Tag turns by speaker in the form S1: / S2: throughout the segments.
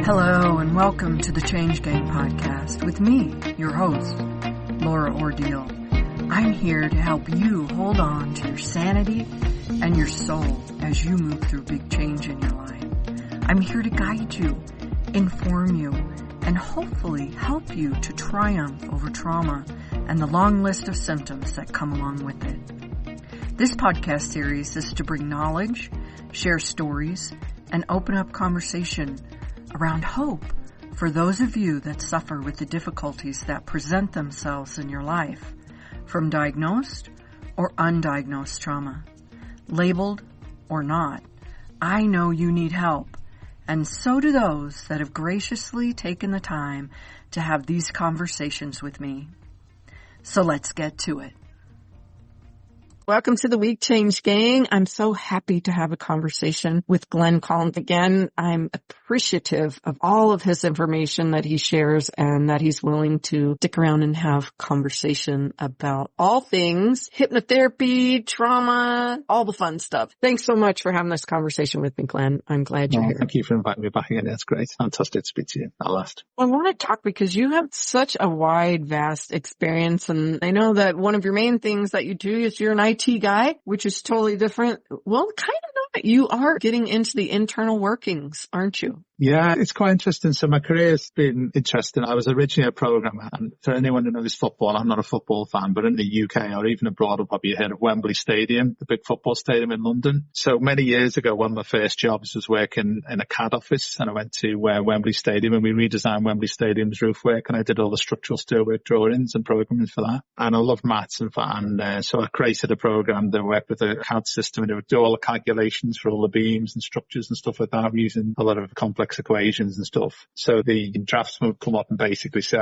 S1: Hello and welcome to the Change Gang podcast with me, your host, Laura Ordile. I'm here to help you hold on to your sanity and your soul as you move through big change in your life. I'm here to guide you, inform you, and hopefully help you to triumph over trauma and the long list of symptoms that come along with it. This podcast series is to bring knowledge, share stories, and open up conversation around hope for those of you that suffer with the difficulties that present themselves in your life, from diagnosed or undiagnosed trauma. Labeled or not, I know you need help, and so do those that have graciously taken the time to have these conversations with me. So let's get to it. Welcome to the Week Change Gang. I'm so happy to have a conversation with Glen Collinson again. I'm appreciative of all of his information that he shares and that he's willing to stick around and have conversation about all things hypnotherapy, trauma, all the fun stuff. Thanks so much for having this conversation with me, Glen. I'm glad you're here.
S2: Thank you for inviting me back again. That's great. Fantastic to speak to you at last.
S1: I want to talk because you have such a wide, vast experience, and I know that one of your main things that you do is you're an IT guy, which is totally different. Well, kind of not. You are getting into the internal workings, aren't you?
S2: Yeah, it's quite interesting. So my career has been interesting. I was originally a programmer, and for anyone who knows football, I'm not a football fan, but in the UK or even abroad, I'll probably heard of Wembley Stadium, the big football stadium in London. So many years ago, one of my first jobs was working in a CAD office, and I went to Wembley Stadium, and we redesigned Wembley Stadium's roof work, and I did all the structural steelwork drawings and programming for that. And I love maths and so I created a program that worked with a CAD system, and it would do all the calculations for all the beams and structures and stuff like that, using a lot of complex equations and stuff. So the draftsman would come up and basically say,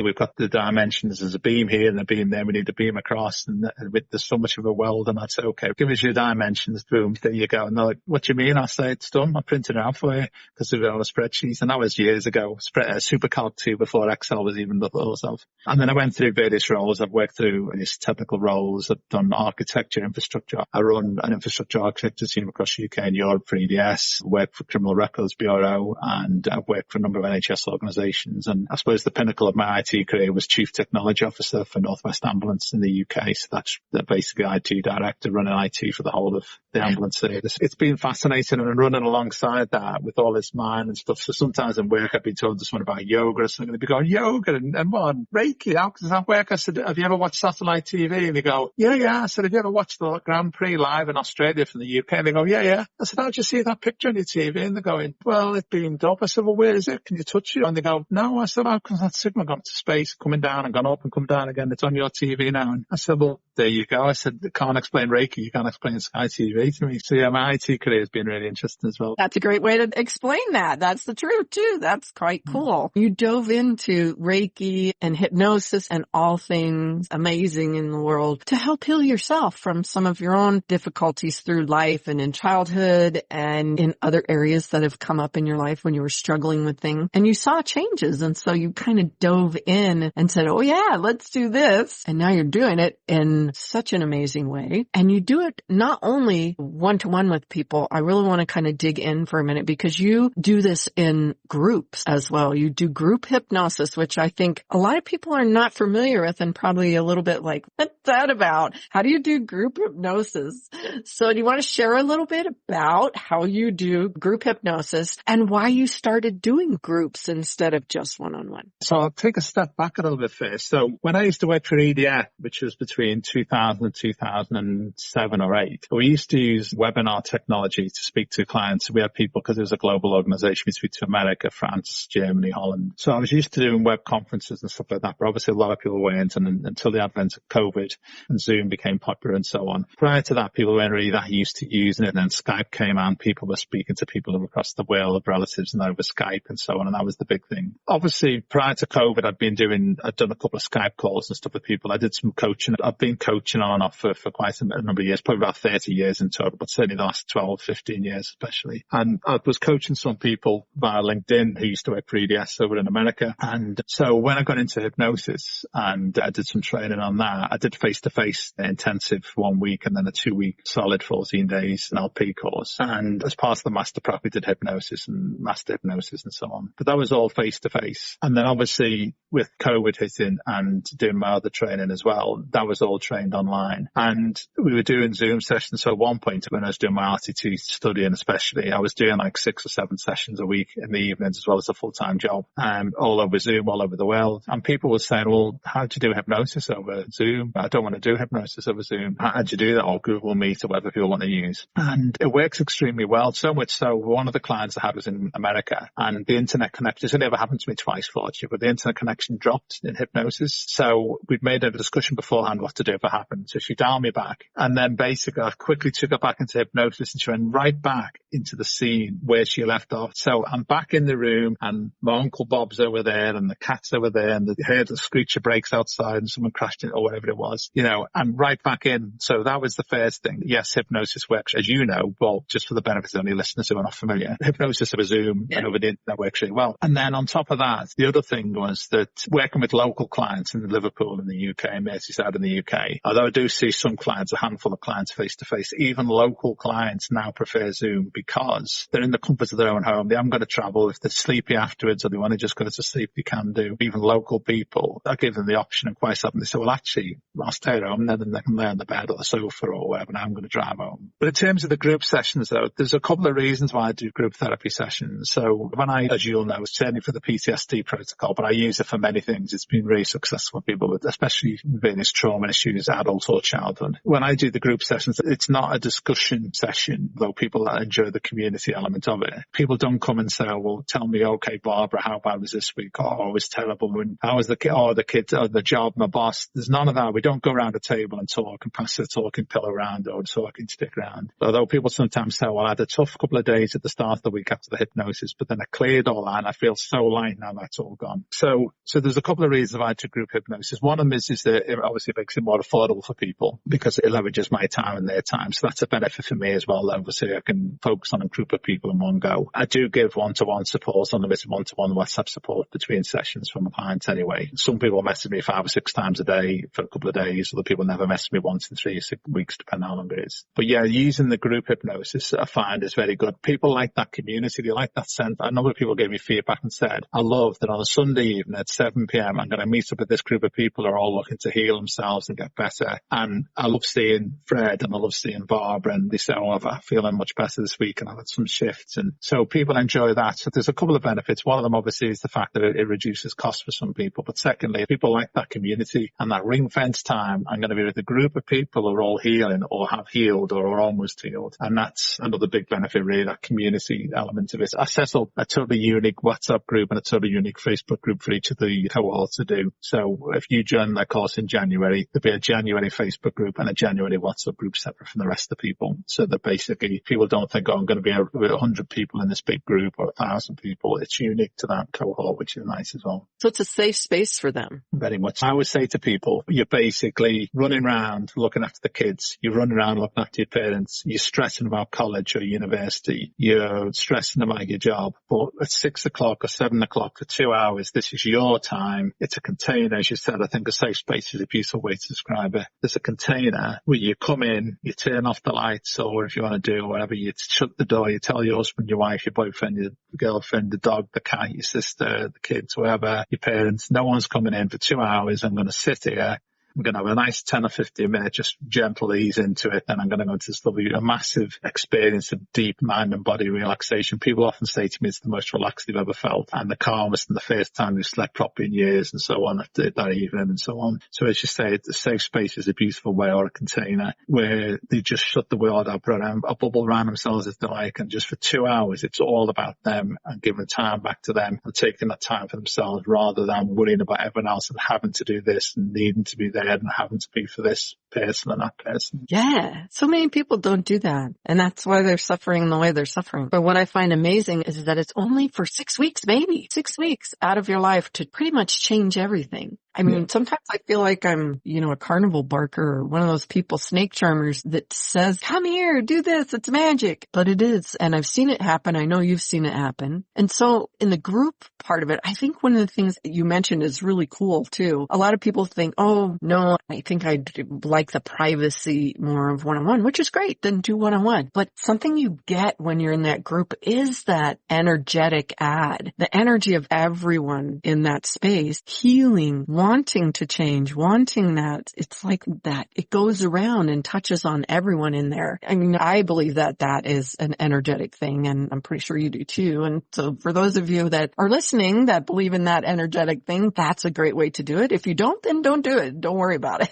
S2: we've got the dimensions, there's a beam here and a beam there, we need a beam across, and there's so much of a weld. And I'd say, okay, give us your dimensions, boom, there you go. And they're like, what do you mean? I say, it's done, I printed it out for you, because we've got on a spreadsheet. And that was years ago, SuperCalc 2 before Excel was even thought of. And then I went through various roles. I've worked through these technical roles. I've done architecture, infrastructure. I run an infrastructure architecture team across the UK and Europe for EDS, worked for Criminal Records Bureau, and I've worked for a number of NHS organisations. And I suppose the pinnacle of my IT career was Chief Technology Officer for North West Ambulance in the UK. So that's basically IT director running IT for the whole of the ambulance service. It's been fascinating, and running alongside that with all this mind and stuff. So sometimes in work I've been told this one about yoga, so I'm going to be going, yoga and what, Reiki, how does that work? I said, have you ever watched satellite TV? And they go, yeah. I said, have you ever watched the Grand Prix live in Australia from the UK? And they go, yeah. I said, how'd you see that picture on your TV? And they're going, well, it's beamed up. I said, well, where is it? Can you touch it? And they go, no. I said, how comes that signal gone to space, coming down and gone up and come down again? It's on your TV now. And I said, well, there you go. I said, can't explain Reiki, you can't explain Sky TV to me. So yeah, my IT career has been really interesting as well.
S1: That's a great way to explain that. That's the truth too. That's quite cool. You dove into Reiki and hypnosis and all things amazing in the world to help heal yourself from some of your own difficulties through life and in childhood and in other areas that have come up in your life when you were struggling with things. And you saw changes. And so you kind of dove in and said, oh yeah, let's do this. And now you're doing it in such an amazing way. And you do it not only one-to-one with people. I really want to kind of dig in for a minute because you do this in groups as well. You do group hypnosis, which I think a lot of people are not familiar with and probably a little bit like, what's that about? How do you do group hypnosis? So do you want to share a little bit about how you do group hypnosis and why you started doing groups instead of just one-on-one?
S2: So I'll take a step back a little bit first. So when I used to work for EDS, which was between 2000 and 2007 or 8, we used to use webinar technology to speak to clients. We had people, because it was a global organization, we speak to America, France, Germany, Holland. So I was used to doing web conferences and stuff like that, but obviously a lot of people weren't, and until the advent of COVID and Zoom became popular and so on. Prior to that, people weren't really that used to using it, and then Skype came out, people were speaking to people across the world, relatives, and over Skype and so on, and that was the big thing. Obviously, prior to COVID, I'd done a couple of Skype calls and stuff with people. I did some coaching. I've been coaching on and off for quite a number of years, probably about 30 years in total, but certainly the last 12, 15 years especially. And I was coaching some people via LinkedIn who used to work for EDS over in America. And so when I got into hypnosis and I did some training on that, I did face-to-face intensive 1 week and then a 2-week solid 14 days an LP course. And as part of the master prep, we did hypnosis and master hypnosis and so on. But that was all face-to-face. And then obviously with COVID hitting and doing my other training as well, that was all trained online. And we were doing Zoom sessions. So at one point when I was doing my RTT studying especially, I was doing like 6 or 7 sessions a week in the evenings as well as a full-time job, all over Zoom, all over the world. And people were saying, well, how'd you do hypnosis over Zoom? I don't want to do hypnosis over Zoom. How'd you do that? Or Google Meet or whatever people want to use. And it works extremely well. So much so, one of the clients I had was in America and the internet connection, this only ever happened to me twice, fortunately, but the internet connection dropped in hypnosis. So we'd made a discussion beforehand what to do if it happened. So she dialed me back. And then basically I quickly took her back into hypnosis and she went right back into the scene where she left off. So I'm back in the room and my Uncle Bob's over there and the cat's over there and I heard the screecher brakes outside and someone crashed in or whatever it was, you know, and right back in. So that was the first thing. Yes, hypnosis works, as you know, well, just for the benefit of any listeners who are not familiar, hypnosis over Zoom and over the internet works really well. And then on top of that, the other thing was that working with local clients in Liverpool in the UK, Merseyside in the UK, although I do see some clients, a handful of clients face to face, even local clients now prefer Zoom because they're in the comfort of their own home. They haven't got to travel. If they're sleepy afterwards or they want to just go to sleep, they can do. Even local people, I give them the option and quite often they say, well, actually, I'll stay at home and then they can lay on the bed or the sofa or whatever and I'm going to drive home. But in terms of the group sessions though, there's a couple of reasons why I do group therapy sessions. So when I, as you'll know, certainly for the PTSD protocol, but I use it for many things. It's been really successful for people with especially various trauma issues, adult or childhood. When I do the group sessions, it's not a discussion session, though people enjoy the community element of it. People don't come and say, oh, well, tell me, okay, Barbara, how bad was this week? Oh, it was terrible. And how was the kid? Oh, the kid, oh, the job, my boss. There's none of that. We don't go around a table and talk and pass the talking pill around or talking stick around. Although people sometimes say, well, I had a tough couple of days at the start of the week after the hypnosis, but then I cleared all that and I feel so light now that's all gone. So there's a couple of reasons why I do group hypnosis. One of them is that it obviously makes it more affordable for people because it leverages my time and their time. So that's a benefit for me as well. Obviously, I can focus on a group of people in one go. I do give one-to-one support, unlimited one-to-one WhatsApp support between sessions from my clients anyway. Some people message me 5 or 6 times a day for a couple of days. Other people never message me once in 3 or 6 weeks, depending on how long it is. But yeah, using the group hypnosis, I find is very good. People like that community. They like that sense. A number of people gave me feedback and said, I love that on a Sunday evening at 7 p.m, I'm going to meet up with this group of people who are all looking to heal themselves and get better. And I love seeing Fred and I love seeing Barbara and they say, oh, I'm feeling much better this week and I've had some shifts. And so people enjoy that. So there's a couple of benefits. One of them obviously is the fact that it reduces costs for some people. But secondly, people like that community and that ring fence time. I'm going to be with a group of people who are all healing or have healed or are almost healed. And that's another big benefit, really, that community element of it. I set up a totally unique WhatsApp group and a totally unique Facebook group for each of the cohorts to do. So if you join that course in January, there'll be a January Facebook group and a January WhatsApp group separate from the rest of the people. So that basically people don't think, oh, I'm going to be 100 people in this big group or 1,000 people. It's unique to that cohort, which is nice as well.
S3: So it's a safe space for them.
S2: Very much. I always say to people, you're basically running around looking after the kids. You're running around looking after your parents. You're stressing about college or university. You're stressing about your job. But at 6 o'clock or 7 o'clock for 2 hours, this is your time. It's a container, as you said. I think a safe space is a beautiful way to describe it. There's a container where you come in, you turn off the lights, or if you want to do whatever, you shut the door, you tell your husband, your wife, your boyfriend, your girlfriend, the dog, the cat, your sister, the kids, whoever, your parents, no one's coming in for 2 hours. I'm going to sit here. I'm going to have a nice 10 or 15 minutes, just gentle ease into it. And I'm going to go into this lovely, a massive experience of deep mind and body relaxation. People often say to me, it's the most relaxed they've ever felt and the calmest and the first time they've slept properly in years and so on after that evening and so on. So as you say, the safe space is a beautiful way or a container where they just shut the world up, put a bubble around themselves if they like. And just for 2 hours, it's all about them and giving time back to them and taking that time for themselves rather than worrying about everyone else and having to do this and needing to be there and having to be for this person and that person.
S3: Yeah. So many people don't do that. And that's why they're suffering the way they're suffering. But what I find amazing is that it's only for 6 weeks, maybe 6 weeks out of your life to pretty much change everything. I mean, sometimes I feel like I'm, a carnival barker or one of those people, snake charmers that says, come here, do this, it's magic. But it is. And I've seen it happen. I know you've seen it happen. And so in the group part of it, I think one of the things that you mentioned is really cool too. A lot of people think, oh, no, I think I'd like the privacy more of one-on-one, which is great. Then do one-on-one. But something you get when you're in that group is that energetic add, the energy of everyone in that space, healing, wanting to change, wanting that. It's like that. It goes around and touches on everyone in there. I mean, I believe that that is an energetic thing, and I'm pretty sure you do too. And so for those of you that are listening that believe in that energetic thing, that's a great way to do it. If you don't, then don't do it. Don't worry about it.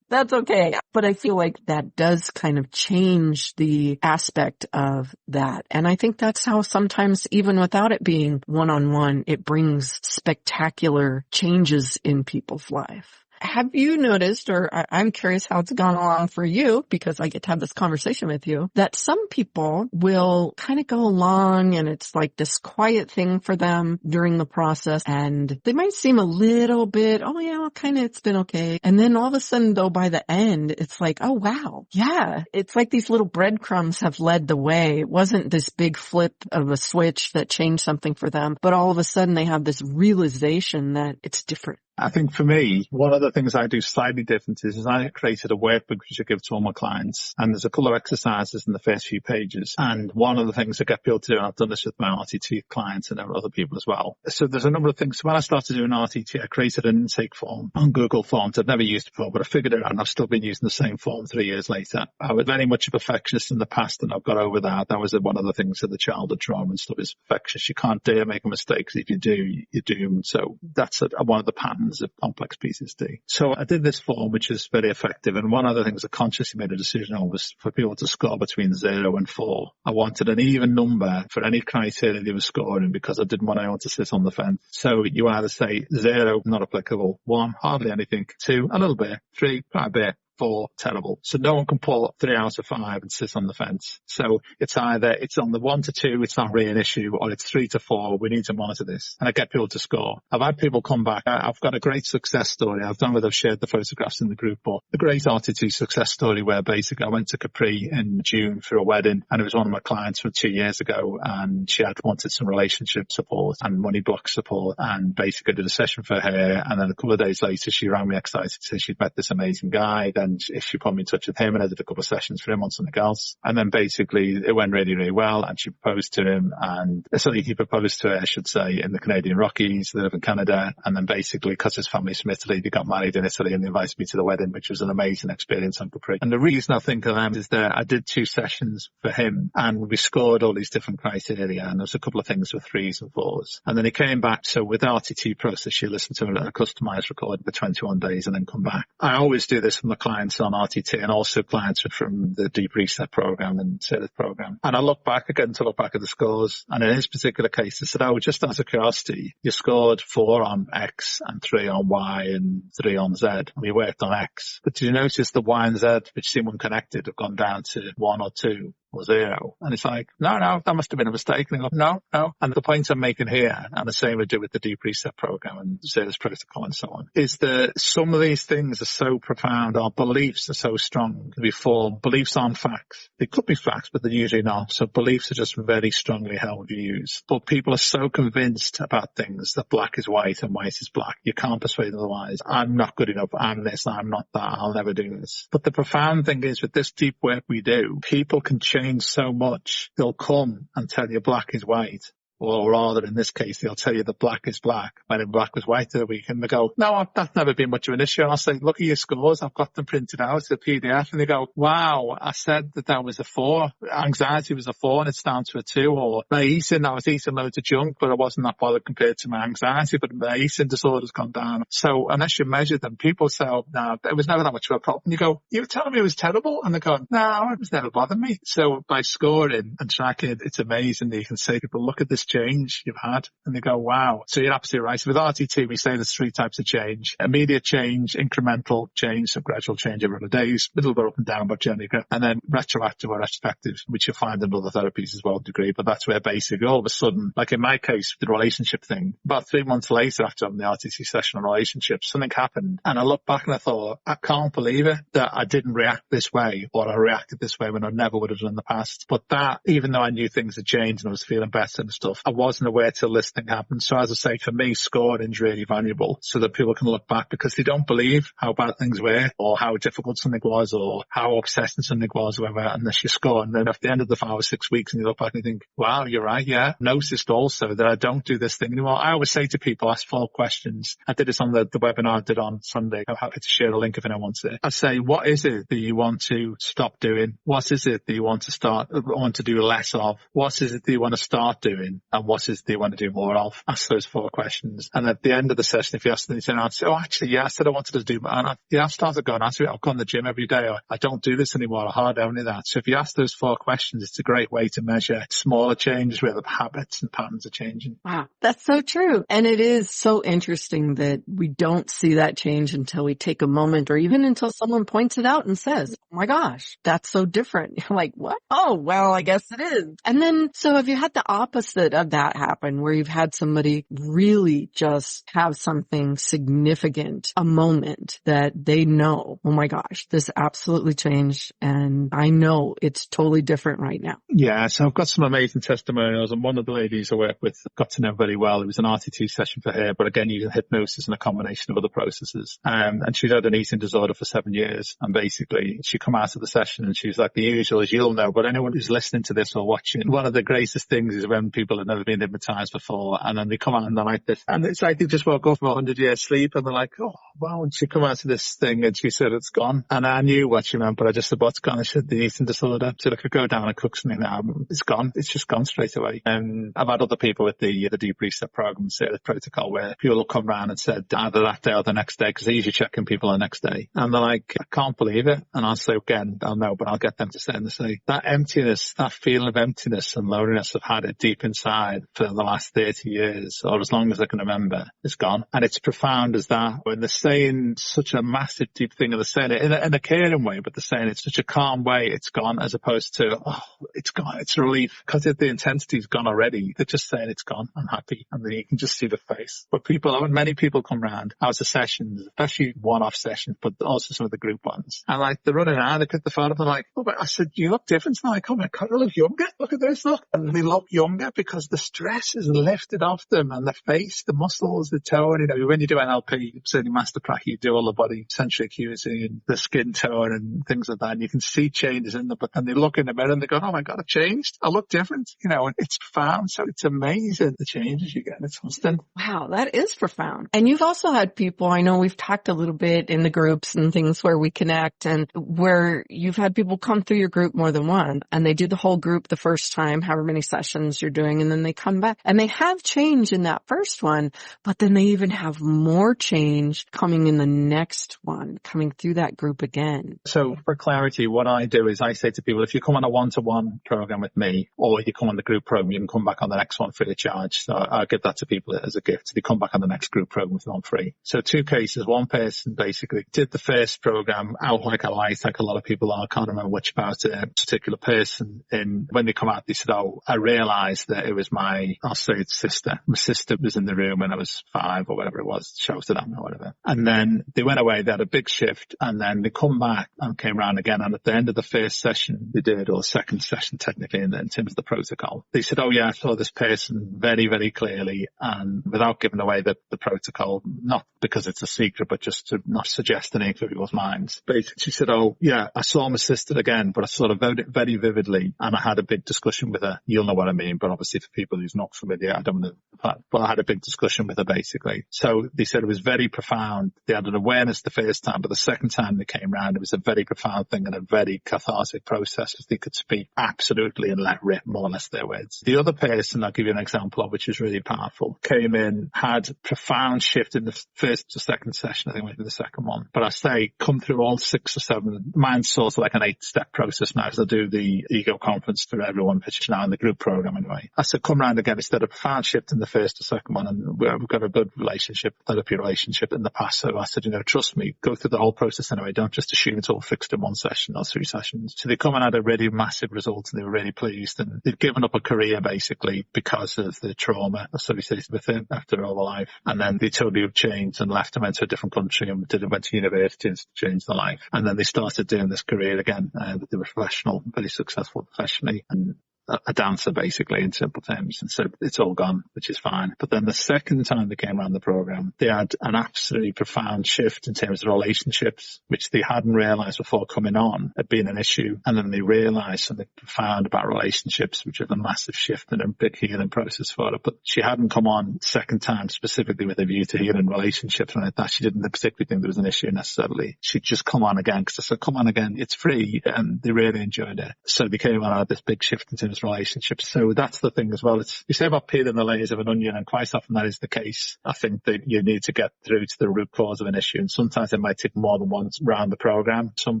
S3: That's okay. But I feel like that does kind of change the aspect of that. And I think that's how sometimes, even without it being one-on-one, it brings spectacular changes in people's life. Have you noticed, or I'm curious how it's gone along for you, because I get to have this conversation with you, that some people will kind of go along and it's like this quiet thing for them during the process, and they might seem a little bit, oh yeah, well, kind of it's been okay. And then all of a sudden though, by the end, it's like, oh wow, yeah, it's like these little breadcrumbs have led the way. It wasn't this big flip of a switch that changed something for them, but all of a sudden they have this realization that it's different.
S2: I think for me, one of the things I do slightly different is I created a workbook which I give to all my clients. And there's a couple of exercises in the first few pages. And one of the things I get people to do, and I've done this with my RTT clients and other people as well. So there's a number of things. So when I started doing RTT, I created an intake form on Google Forms. I'd never used it before, but I figured it out, and I've still been using the same form 3 years later. I was very much a perfectionist in the past, and I've got over that. That was one of the things of the childhood trauma and stuff, is perfectionist. You can't dare make a mistake, because if you do, you're doomed. So that's one of the patterns of complex PTSD. So I did this form, which is very effective. And one of the things I consciously made a decision on was for people to score between 0 and 4. I wanted an even number for any criteria they were scoring, because I didn't want anyone to sit on the fence. So you either say 0, not applicable; 1, hardly anything; 2, a little bit; 3, quite a bit; 4, terrible. So no one can pull 3 out of 5 and sit on the fence. So it's either it's on the 1 to 2, it's not really an issue, or it's 3 to 4, we need to monitor this. And I get people to score. I've had people come back. I've got a great success story. I've shared the photographs in the group, but a great RTT success story where basically I went to Capri in June for a wedding, and it was one of my clients from 2 years ago, and she had wanted some relationship support and money block support, and basically did a session for her. And then a couple of days later, she rang me excited to say she'd met this amazing guy. And if she put me in touch with him, and I did a couple of sessions for him on something else. And then basically it went really, really well, and she proposed to him, and sorry, he proposed to her, I should say, in the Canadian Rockies. They live in Canada. And then basically, because his family's from Italy, they got married in Italy, and they invited me to the wedding, which was an amazing experience on Capri. And the reason I think of them is that I did 2 sessions for him, and we scored all these different criteria, and there was a couple of things with 3s and 4s. And then he came back. So with the RTT process, she listened to a customized recording for 21 days and then come back. I always do this with my clients on RTT, and also clients from the Deep Reset program and Service program. And I look back again to look back at the scores. And in his particular case, I said, oh, just out of curiosity, you scored 4 on X and 3 on Y and 3 on Z. And we worked on X. But did you notice the Y and Z, which seem unconnected, have gone down to 1 or 2? Or 0. And it's like, no, that must have been a mistake. And I go, no. And the point I'm making here, and the same we do with the Deep Reset program and Service protocol and so on, is that some of these things are so profound. Our beliefs are so strong. We form beliefs aren't facts. They could be facts, but they're usually not. So beliefs are just very strongly held views. But people are so convinced about things that black is white and white is black. You can't persuade otherwise. I'm not good enough. I'm this. I'm not that. I'll never do this. But the profound thing is, with this deep work we do, people can change so much. They'll come and tell you black is white. Or rather, in this case, they'll tell you that black is black, when in black was white the other week. And they go, no, that's never been much of an issue. And I'll say, look at your scores. I've got them printed out, the PDF. And they go, wow, I said that was a 4. Anxiety was a 4 and it's down to a 2. Or my eating, I was eating loads of junk, but I wasn't that bothered compared to my anxiety. But my eating disorder's gone down. So unless you measure them, people say, oh, no, it was never that much of a problem. You go, you were telling me it was terrible? And they go, no, it was never bothered me. So by scoring and tracking, it's amazing that you can say to people, look at this biggest change you've had? And they go, wow. So you're absolutely right. So with RTT, we say there's 3 types of change: immediate change, incremental change, so gradual change over the days, a little bit up and down, but generally good. And then retroactive or retrospective, which you'll find in other therapies as well to degree. But that's where basically all of a sudden, like in my case, the relationship thing, about 3 months later after having the RTT session on relationships, something happened. And I looked back and I thought, I can't believe it that I didn't react this way, or I reacted this way when I never would have done in the past. But that, even though I knew things had changed and I was feeling better and stuff, I wasn't aware till this thing happened. So as I say, for me, scoring is really valuable so that people can look back, because they don't believe how bad things were or how difficult something was or how obsessing something was, or whatever, unless you score. And then at the end of the 5 or 6 weeks and you look back and you think, wow, you're right. Yeah. Noticed also that I don't do this thing anymore. I always say to people, ask 4 questions. I did this on the webinar I did on Sunday. I'm happy to share a link if anyone wants it. I say, what is it that you want to stop doing? What is it that you want to do less of? What is it that you want to start doing? And what is it that you want to do more of? Ask those 4 questions. And at the end of the session, if you ask them, I'd say, oh, actually, yeah, I said I wanted to do, and I've started going, I've gone to the gym every day, or I don't do this anymore, I hardly do any of that. So if you ask those 4 questions, it's a great way to measure smaller changes where the habits and patterns are changing.
S3: Wow, that's so true. And it is so interesting that we don't see that change until we take a moment, or even until someone points it out and says, oh my gosh, that's so different. You're like, what? Oh, well, I guess it is. And then, so have you had the opposite of that happen, where you've had somebody really just have something significant, a moment that they know, oh my gosh, this absolutely changed, and I know it's totally different right now?
S2: Yeah, so I've got some amazing testimonials, and one of the ladies I work with got to know very well. It was an RTT session for her, but again, using hypnosis and a combination of other processes. And she'd had an eating disorder for 7 years, and basically she come out of the session and she was like the usual, as you'll know, but anyone who's listening to this or watching, one of the greatest things is when people have never been hypnotized before, and then they come out and they're like this, and it's like they just woke up from 100 years sleep, and they're like, oh wow. And she come out of this thing and she said, it's gone. And I knew what she meant, but I just said, what's gone? I said, the eating disorder. So I could go down and cook something now. It's gone. It's just gone straight away. And I've had other people with the deep reset program, say the protocol, where people will come around and said either that day or the next day, because they usually check in people the next day, and they're like, I can't believe it. And I'll say, again, I'll know, but I'll get them to say, and they say, that emptiness, that feeling of emptiness and loneliness, I've had it deep inside for the last 30 years, or as long as I can remember, it's gone. And it's profound as that. When they're saying such a massive, deep thing, and they're saying it in a caring way, but they're saying it in such a calm way, it's gone, as opposed to, oh, it's gone, it's relief. Because the intensity's gone already. They're just saying it's gone, I'm happy. And then you can just see the face. But many people come round out of sessions, especially one-off sessions, but also some of the group ones. And like, they're running around, they pick the photo, they're like, oh, but I said, you look different now. Oh my God, you look younger. Look at this, look. And they look younger because the stress is lifted off them, and the face, the muscles, the tone. You know, when you do NLP, certainly Master Prac, you do all the body sensory acuity and the skin tone and things like that. And you can see changes in them, but then they look in the mirror and they go, oh my God, I've changed. I look different. You know, it's profound. So it's amazing the changes you get. It's constant.
S3: Wow, that is profound. And you've also had people, I know we've talked a little bit in the groups and things where we connect, and where you've had people come through your group more than one, and they do the whole group the first time, however many sessions you're doing, and then they come back and they have change in that first one, but then they even have more change coming in the next one, coming through that group again.
S2: So for clarity, what I do is I say to people, if you come on a one-to-one program with me, or you come on the group program, you can come back on the next one free of charge. So I give that to people as a gift. They come back on the next group program with one free. So 2 cases, one person basically did the first program out like a light, like a lot of people are. I can't remember much about a particular person. And when they come out, they said, oh, I realized that it was I'll say it's sister. My sister was in the room when I was 5 or whatever it was, shows to them or whatever. And then they went away, they had a big shift, and then they come back and came around again. And at the end of the first session they did, or second session technically in terms of the protocol, they said, oh yeah, I saw this person very, very clearly, and without giving away the protocol, not because it's a secret, but just to not suggest anything for people's minds. Basically, she said, oh yeah, I saw my sister again, but I saw her very, very vividly, and I had a big discussion with her. You'll know what I mean, but obviously for people who's not familiar, I don't know, but I had a big discussion with her basically. So they said it was very profound. They had an awareness the first time, but the second time they came round, it was a very profound thing and a very cathartic process, because they could speak absolutely and let rip more or less their words. The other person I'll give you an example of, which is really powerful, came in, had profound shift in the first to second session, I think maybe the second one. But I say, come through all 6 or 7, mine's sort of like an 8-step process now, because I do the ego conference for everyone, which is now in the group program anyway. I said, come around again, it's had a profound shift in the first or second one, and we've got a good relationship, therapy relationship in the past. So I said, trust me, go through the whole process anyway. Don't just assume it's all fixed in one session or 3 sessions. So they come and had a really massive result, and they were really pleased. And they've given up a career basically because of the trauma associated with it after all their life. And then they totally changed and left and went to a different country and went to university and changed their life. And then they started doing this career again. They were professional, very successful professionally, and a dancer basically in simple terms. And so it's all gone, which is fine. But then the second time they came around the program, they had an absolutely profound shift in terms of relationships, which they hadn't realized before coming on had been an issue. And then they realized something profound about relationships, which is a massive shift and a big healing process for her. But she hadn't come on second time specifically with a view to healing relationships or like that. She didn't particularly think there was an issue necessarily. She'd just come on again because I said, come on again, it's free. And they really enjoyed it. So they came on and had this big shift in terms relationships. So that's the thing as well. You say about peeling the layers of an onion, and quite often that is the case. I think that you need to get through to the root cause of an issue, and sometimes it might take more than once around the program. Some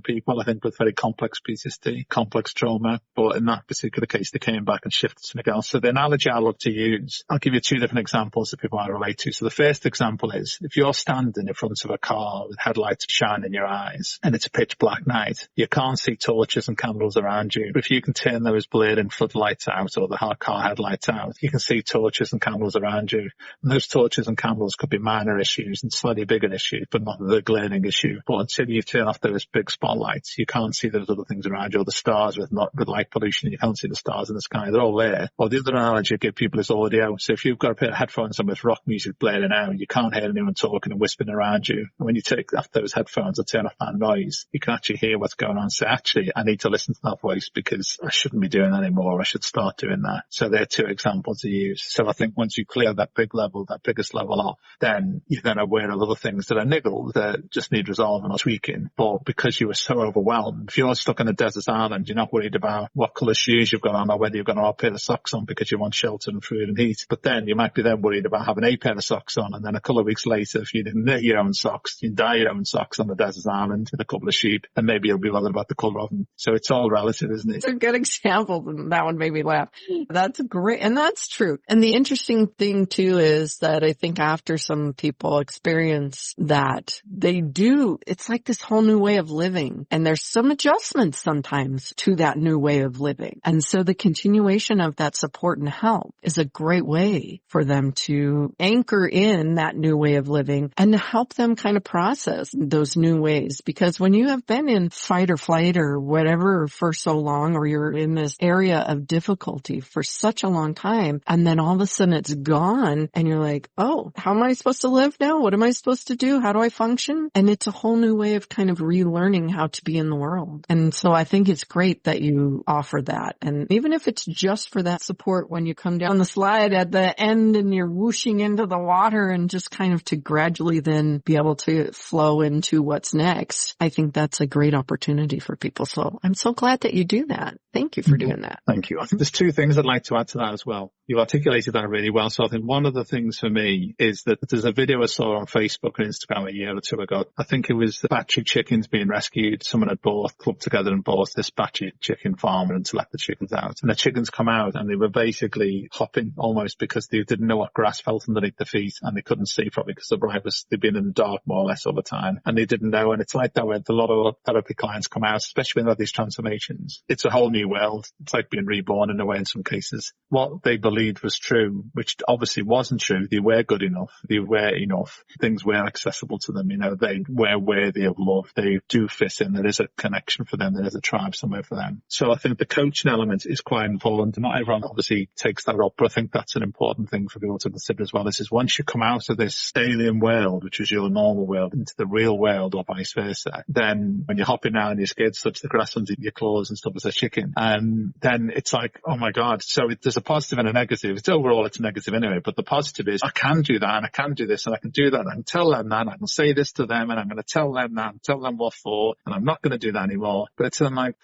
S2: people, I think, with very complex PTSD, complex trauma, but in that particular case, they came back and shifted to something else. So the analogy I love to use, I'll give you 2 different examples that people might relate to. So the first example is if you're standing in front of a car with headlights shining in your eyes and it's a pitch black night, you can't see torches and candles around you. But if you can turn those blaring floodlights out or the car headlights out, you can see torches and candles around you. And those torches and candles could be minor issues and slightly bigger issues, but not the glaring issue. But until you turn off those big spotlights, you can't see those other things around you, or the stars with light pollution. You can't see the stars in the sky. They're all there. Or the other analogy I give people is audio. So if you've got a pair of headphones on with rock music blaring out, you can't hear anyone talking and whispering around you. And when you take off those headphones or turn off that noise, you can actually hear what's going on. So actually, I need to listen to that voice because I shouldn't be doing that anymore. I should start doing that. So there are 2 examples to use. So I think once you clear that big level, that biggest level off, then you're then aware of other things that are niggles that just need resolving or tweaking. But because you were so overwhelmed, if you're stuck on a desert island, you're not worried about what colour shoes you've got on or whether you've got a pair of socks on because you want shelter and food and heat. But then you might be then worried about having a pair of socks on, and then a couple of weeks later, if you didn't knit your own socks, you dye your own socks on the desert island with a couple of sheep, and maybe you'll be bothered about the colour of them. So it's all relative, isn't it?
S3: It's a good example. That one made me laugh. That's great. And that's true. And the interesting thing too is that I think after some people experience that, it's like this whole new way of living. And there's some adjustments sometimes to that new way of living. And so the continuation of that support and help is a great way for them to anchor in that new way of living and to help them kind of process those new ways. Because when you have been in fight or flight or whatever for so long, or you're in this area of difficulty for such a long time, and then all of a sudden it's gone and you're like, oh, how am I supposed to live now? What am I supposed to do? How do I function? And it's a whole new way of kind of relearning how to be in the world. And so I think it's great that you offer that. And even if it's just for that support when you come down the slide at the end and you're whooshing into the water, and just kind of to gradually then be able to flow into what's next, I think that's a great opportunity for people. So I'm so glad that you do that. Thank you for doing that.
S2: Thank you. I think there's 2 things I'd like to add to that as well. You articulated that really well. So I think one of the things for me is that there's a video I saw on Facebook and Instagram a year or 2 ago. I think it was the battery chickens being rescued. Someone had clubbed together and bought this battery chicken farm and to let the chickens out. And the chickens come out and they were basically hopping almost because they didn't know what grass felt underneath their feet, and they couldn't see probably because they'd been in the dark more or less all the time. And they didn't know. And it's like that with a lot of therapy clients come out, especially when they have these transformations. It's a whole new world. It's like being reborn in a way in some cases. What they believed was true, which obviously wasn't true. They were good enough. They were enough. Things were accessible to them. They were worthy of love. They do fit in. There is a connection for them. There is a tribe somewhere for them. So I think the coaching element is quite important. Not everyone obviously takes that up, but I think that's an important thing for people to consider as well. This is once you come out of this alien world, which is your normal world, into the real world or vice versa, then when you're hopping down, you're scared to touch the grass under your claws and stuff as a chicken. And then it's like, oh my God. So there's a positive and a negative. Overall, it's a negative anyway, but the positive is I can do that and I can do this and I can do that and I can tell them that and I can say this to them and I'm going to tell them that and tell them what for, and I'm not going to do that anymore. But it's like,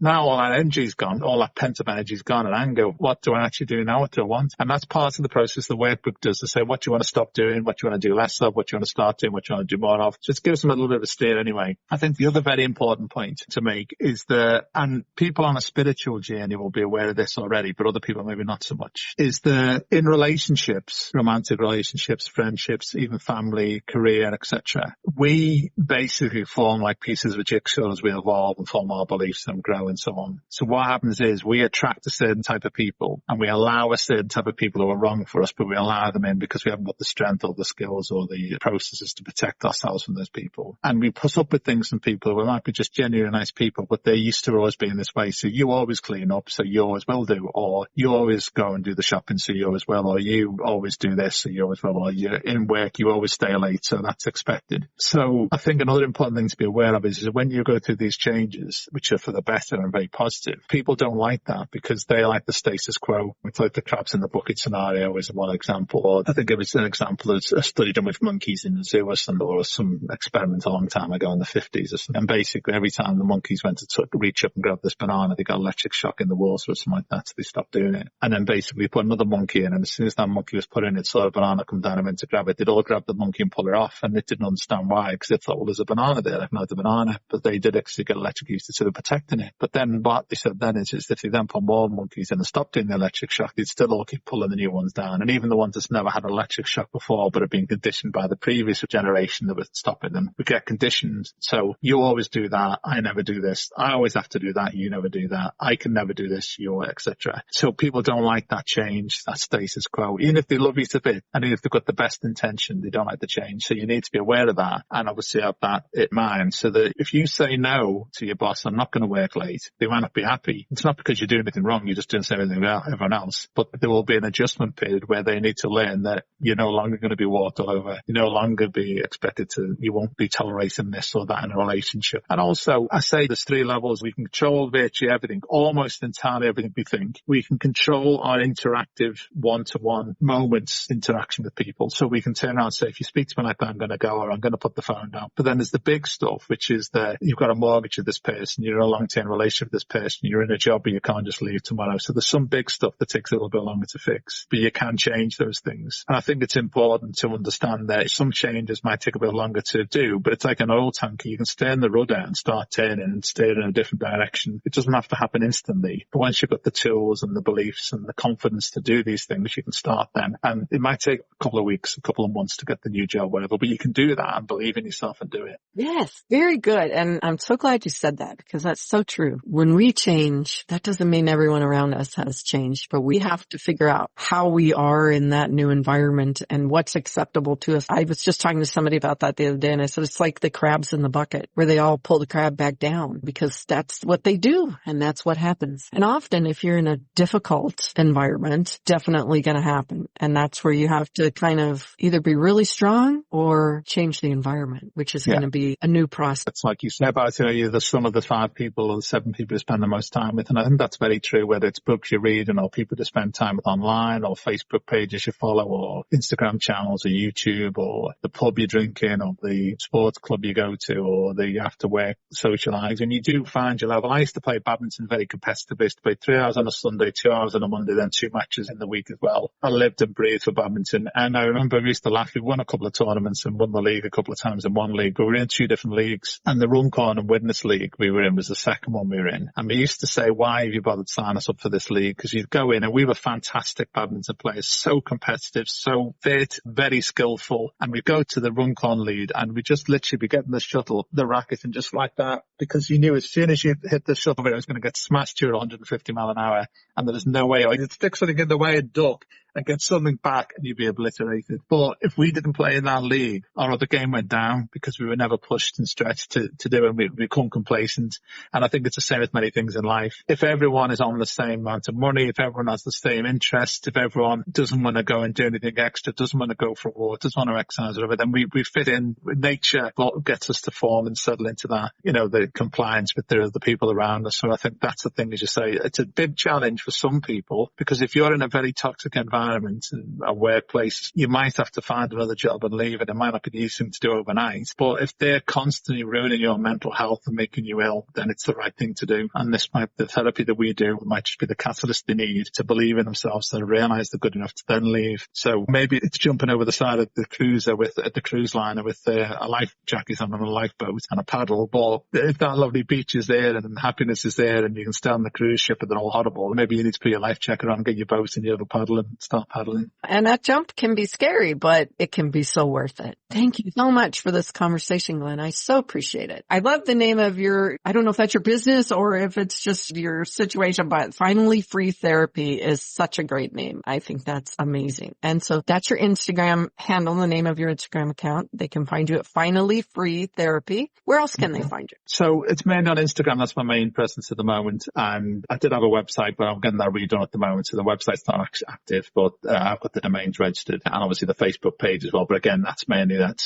S2: Now all that energy's gone, all that pent-up energy's gone, and anger. What do I actually do now? What do I want? And that's part of the process the workbook does, to say what do you want to stop doing, what do you want to do less of, what do you want to start doing, what do you want to do more of. Just gives them a little bit of a steer anyway. I think the other very important point to make is and people on a spiritual journey will be aware of this already, but other people maybe not so much, is in relationships, romantic relationships, friendships, even family, career, etc., we basically form like pieces of a jigsaw as we evolve and form our beliefs and grow and so on. So what happens is we attract a certain type of people, and we allow a certain type of people who are wrong for us, but we allow them in because we haven't got the strength or the skills or the processes to protect ourselves from those people. And we put up with things from people who might be just genuine nice people, but they're used to always being this way. So you always clean up, so you always will do, or you always go and do the shopping, so you always will, or you always do this, so you always will, or you're in work, you always stay late, so that's expected. So I think another important thing to be aware of is that when you go through these changes, which are for the better and very positive, people don't like that because they like the status quo. It's like the crabs in the bucket scenario is one example. Or I think it was an example of a study done with monkeys in the zoo or some experiment a long time ago in the 50s or something. And basically every time the monkeys went to reach up and grab this banana, they got electric shock in the water or something like that, so they stopped doing it. And then basically put another monkey in, and as soon as that monkey was put in, it saw a banana come down and went to grab it. They'd all grab the monkey and pull it off, and it didn't understand why, because they thought, well, there's a banana there, I can have the banana. But they did actually get electrocuted, so they're protecting it. But then what they said then is if they then put more monkeys in and stopped doing the electric shock, they'd still all keep pulling the new ones down. And even the ones that's never had an electric shock before but have been conditioned by the previous generation that was stopping them would get conditioned. So you always do that, I never do this, I always have to do that, you never do that, I can never do this, you, etc. So people don't like that change, that status quo. Even if they love you to bit, and even if they've got the best intention, they don't like the change. So you need to be aware of that, and obviously have that in mind, so that if you say no to your boss, I'm not going to work late, they might not be happy. It's not because you're doing anything wrong, you're just doing the same thing as everyone else. But there will be an adjustment period where they need to learn that you're no longer going to be walked all over. You're no longer be expected to, you won't be tolerating this or that in a relationship. And also, I say there's 3 levels. We can control virtually everything, almost entirely everything we think. We can control our interactive one-to-one moments interaction with people. So we can turn around and say, if you speak to me like that, I'm going to go, or I'm going to put the phone down. But then there's the big stuff, which is that you've got a mortgage with this person, you're in a long-term relationship with this person, you're in a job, but you can't just leave tomorrow. So there's some big stuff that takes a little bit longer to fix, but you can change those things. And I think it's important to understand that some changes might take a bit longer to do, but it's like an oil tanker. You can turn the rudder and start turning and steer in a different direction. It doesn't have to happen instantly. But once you've got the tools and the beliefs and the confidence to do these things, you can start them. And it might take a couple of weeks, a couple of months to get the new job, whatever, but you can do that and believe in yourself and do it.
S3: Yes, very good. And I'm so glad you said that, because that's so true. When we change, that doesn't mean everyone around us has changed, but we have to figure out how we are in that new environment and what's acceptable to us. I was just talking to somebody about that the other day, and I said it's like the crabs in the bucket where they all pull the crab back down, because that's what they do and that's what happens. And often if you're in a difficult environment, definitely going to happen. And that's where you have to kind of either be really strong or change the environment, which is going to be a new process.
S2: It's like you said about, you're the sum of the 5 people or the 7 people you spend the most time with. And I think that's very true, whether it's books you're reading or people to spend time with online or Facebook pages you follow or Instagram channels or YouTube or the pub you're drinking or the sports club you go to or the after work socialise. And you do find your level. I used to play badminton very competitively. I used to play 3 hours on a Sunday, 2 hours on a Monday, then 2 matches in the week as well. I lived and breathed for badminton. And I remember we used to laugh. We won a couple of tournaments and won the league a couple of times in one league. But we were in 2 different leagues. And the Runcorn and Widnes League we were in was the second one we were in. And we used to say, why have you bothered signing us up for this league? Because you'd go in and we were fantastic badminton players, so competitive, so fit, very skillful. And we'd go to the Runcorn lead and we'd just literally be getting the shuttle, the racket, and just like that, because you knew as soon as you hit the shuttle, it was going to get smashed to 150 mile an hour. And there was no way. You'd stick something in the way and duck and get something back and you'd be obliterated. But if we didn't play in that league, our other game went down because we were never pushed and stretched to do it, and we become complacent. And I think it's the same with many things in life. If everyone is on the same amount of money, if everyone has the same interest, if everyone doesn't want to go and do anything extra, doesn't want to go for a walk, doesn't want to exercise or whatever, then we fit in with nature. What gets us to form and settle into that, the compliance with the people around us. So I think that's the thing, as you say, it's a big challenge for some people, because if you're in a very toxic environment, environment and a workplace, you might have to find another job and leave it. It might not be the easiest thing to do overnight. But if they're constantly ruining your mental health and making you ill, then it's the right thing to do. And the therapy that we do might just be the catalyst they need to believe in themselves and realize they're good enough to then leave. So maybe it's jumping over the side of the cruiser at the cruise liner with a life jacket on and a lifeboat and a paddle. But if that lovely beach is there and happiness is there and you can stay on the cruise ship and they're all horrible, maybe you need to put your life jacket on, get your boat and your little paddle and start paddling.
S3: And that jump can be scary, but it can be so worth it. Thank you so much for this conversation, Glenn. I so appreciate it. I love the name of I don't know if that's your business or if it's just your situation, but Finally Free Therapy is such a great name. I think that's amazing. And so that's your Instagram handle, the name of your Instagram account. They can find you at Finally Free Therapy. Where else can they find you?
S2: So it's mainly on Instagram. That's my main presence at the moment. And I did have a website, but I'm getting that redone at the moment. So the website's not active, but I've got the domains registered and obviously the Facebook page as well. But again, that's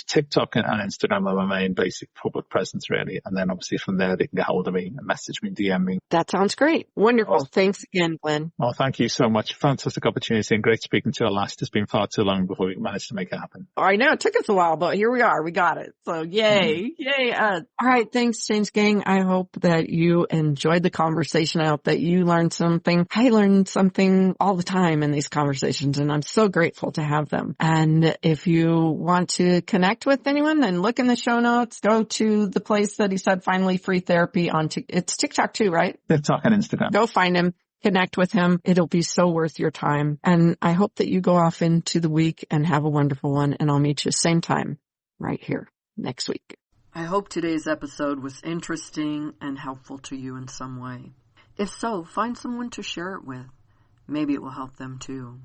S2: TikTok and Instagram are my main basic public presence really. And then obviously from there, they can get hold of me and message me, DM me.
S3: That sounds great. Wonderful. Thanks again, Glenn.
S2: Well, thank you so much. Fantastic opportunity and great speaking to you last. It's been far too long before we managed to make it happen.
S3: I know it took us a while, but here we are. We got it. So yay. Yay. All right. Thanks, Change Gang. I hope that you enjoyed the conversation. I hope that you learned something. I learn something all the time in these conversations, and I'm so grateful to have them. And if you want to connect with anyone, then look in the show notes. Go to the place that he said, Finally Free Therapy it's TikTok too, right?
S2: TikTok and Instagram.
S3: Go find him. Connect with him. It'll be so worth your time. And I hope that you go off into the week and have a wonderful one. And I'll meet you same time right here next week. I hope today's episode was interesting and helpful to you in some way. If so, find someone to share it with. Maybe it will help them too.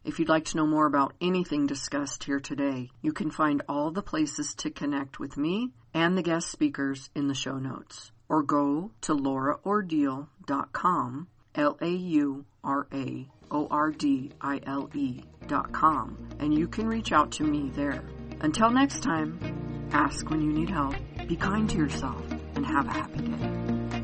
S3: If you'd like to know more about anything discussed here today, you can find all the places to connect with me and the guest speakers in the show notes. Or go to lauraordile.com, LauraOrdile.com, and you can reach out to me there. Until next time, ask when you need help, be kind to yourself, and have a happy day.